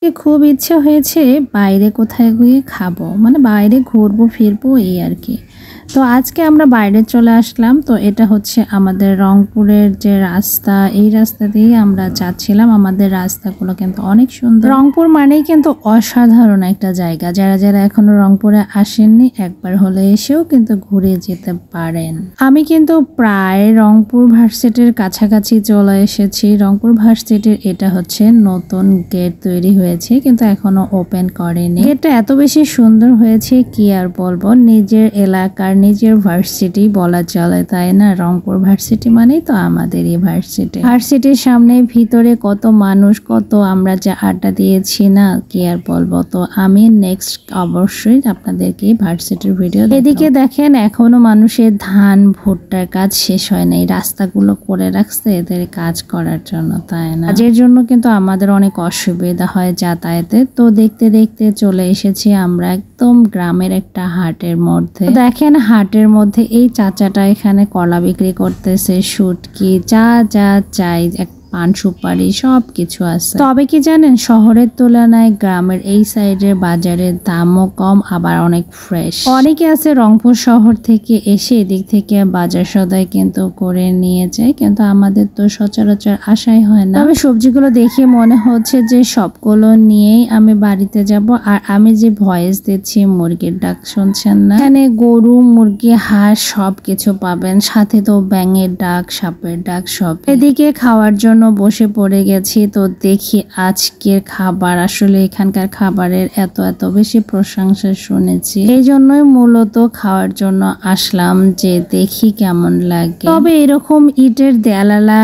খুব ইচ্ছা হয়েছে বাইরে কোথায় গিয়ে খাবো, মানে বাইরে ঘুরবো ফিরবো এই আর কি। তো আজকে আমরা বাইরে চলে আসলাম। তো এটা হচ্ছে আমাদের রংপুরের যে রাস্তা, এই রাস্তা দিয়ে আমরা যাচ্ছিলাম। আমাদের রাস্তাগুলো কিন্তু অনেক সুন্দর। রংপুর মানেই কিন্তু অসাধারণ একটা জায়গা। যারা যারা এখনো রংপুরে আসেননি একবার হলে এসেও কিন্তু ঘুরে যেতে পারেন। আমি কিন্তু প্রায় রংপুর ভার্সিটির কাছাকাছি চলে এসেছি। রংপুর ভার্সিটির এটা হচ্ছে নতুন গেট তৈরি হয়েছে, কিন্তু এখনো ওপেন করেনি। গেটটা এত বেশি সুন্দর হয়েছে কি আর বলবো। নিজের এলাকার নিজের ভার্সিটি বলা চলে, তাই না? রংপুর ভার্সিটি মানেই তো আমাদের এই ভার্সিটি। ভার্সিটির সামনে ভিতরে কত মানুষ, কত আমরা যে আড্ডা দিয়েছি না, কি আর বলবো। তো আমি নেক্সট অবশ্যই আপনাদেরকে ভার্সিটির ভিডিও। এদিকে দেখেন এখনো মানুষের ধান ভুট্টার কাজ শেষ হয় নাই, রাস্তাগুলো করে রাখছে এদের কাজ করার জন্য, তাই না? কাজের জন্য কিন্তু আমাদের অনেক অসুবিধা হয় যাতায়াতে। তো দেখতে দেখতে চলে এসেছি আমরা একদম গ্রামের একটা হাটের মধ্যে। দেখেন হাটের মধ্যে এই চাচাটা এখানে কলা বিক্রি করতেছে, শুটকি, যা যা চাই, পান সুপারি সব কিছু আছে। তবে কি জানেন, শহরের তুলনায় গ্রামের এই সাইডের বাজারের দামও কম, আবার অনেক ফ্রেশ। অনেকে আছে রংপুর শহর থেকে এসে এদিক থেকে বাজার সদাই কিন্তু করে নিয়ে যায়, কিন্তু আমাদের তো সচরাচর আশাই হয় না। তবে সবজিগুলো দেখে মনে হচ্ছে যে সবগুলো নিয়েই আমি বাড়িতে যাব। আর আমি যে ভয়েস দিচ্ছি মুরগির ডাক শুনছেন না, এখানে গরু, মুরগি, হাঁস সব কিছু পাবেন, সাথে তো ব্যাঙের ডাক, সাপের ডাক সব। এদিকে খাওয়ার জন্য বসে পড়ে গেছি। তো দেখি আজকের খাবার, আসলে এখানকার খাবারের এত বেশি প্রশংসা শুনেছি, এই জন্যই মূলত খাওয়ার জন্য আসলাম, যে দেখি কেমন লাগে। তবে এরকম ইটের দেয়ালালা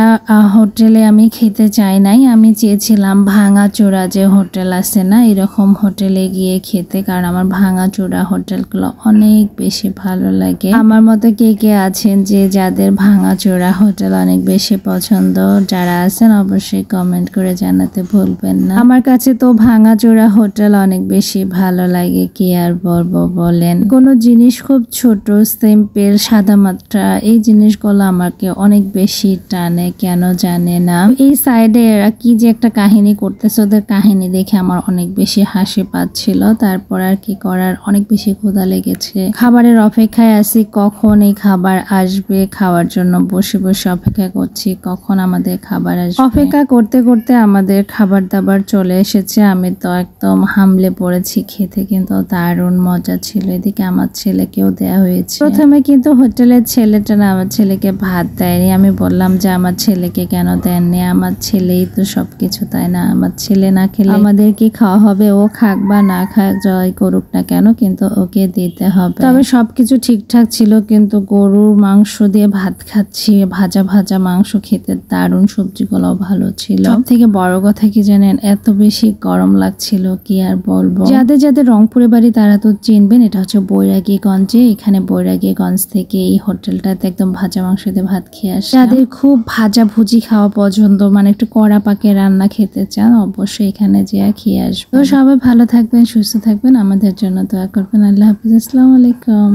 হোটেলে আমি খেতে চাই নাই। আমি চেয়েছিলাম ভাঙাচোরা যে হোটেল আছে না, এরকম হোটেলে গিয়ে খেতে, কারণ আমার ভাঙাচোরা হোটেলগুলো অনেক বেশি ভালো লাগে। আমার মতো কে কে আছেন যে যাদের ভাঙাচোরা হোটেল অনেক বেশি পছন্দ, যারা আছেন অবশ্যই কমেন্ট করে জানাতে ভুলবেন না। আমার কাছে তো ভাঙাচোরা হোটেল অনেক বেশি ভালো লাগে, কি আর বলবো বলেন। কোনো জিনিস খুব ছোট, সিম্পল, সাদা মাত্রা, এই জিনিসগুলো আমাকে অনেক বেশি টানে, কেন জানে না। এই সাইডে এরা কি যে একটা কাহিনী করতেছে, ওদের কাহিনী দেখে আমার অনেক বেশি হাসি পাচ্ছিল। তারপর আর কি করার, অনেক বেশি ক্ষুধা লেগেছে। খাবারের অপেক্ষায় আছি, কখন এই খাবার আসবে। খাওয়ার জন্য বসে বসে অপেক্ষা করছি কখন আমাদের খাবার আসবে। অপেক্ষা করতে করতে আমাদের খাবার দাবার চলে এসেছে। আমি তো একদম হামলে পড়েছি খেতে, কিন্তু দারুণ মজা ছিল। এদিকে আমার ছেলেকেও দেয়া হয়েছে। প্রথমে কিন্তু হোটেলের ছেলেটা না আমার ছেলেকে ভাত দেয়নি। আমি বললাম যে আমার ছেলেকে কেন দেননি, আমার ছেলেই তো সবকিছু, তাই না? আমার ছেলে না খেলে আমাদের কি খাওয়া হবে? ও খাক বা না খাক, জয় করুক না কেন, কিন্তু ওকে দিতে হবে। তবে সবকিছু ঠিকঠাক ছিল, কিন্তু গরুর মাংস দিয়ে ভাত খাচ্ছি, ভাজা ভাজা মাংস খেতে দারুণ, সবজিগুলো ভালো ছিল। সব থেকে বড় কথা কি জানেন, এত বেশি গরম লাগছিল, কি আর বলবো। যাদের যাদের রংপুরে বাড়ি তারা তো চিনবেন, এটা হচ্ছে বৈরাগীগঞ্জে। এখানে বৈরাগীগঞ্জ থেকে এই হোটেলটাতে একদম ভাজা মাংস দিয়ে ভাত খেয়ে আসে। যাদের খুব ভাজা ভুজি খাওয়া পছন্দ, মানে একটু কড়া পাকে রান্না খেতে চান, অবশ্যই এখানে যেয়ে খেয়ে আসবেন। তো সবাই ভালো থাকবেন, সুস্থ থাকবেন, আমাদের জন্য দোয়া করবেন। আল্লাহ হাফিজ, আসসালামু আলাইকুম।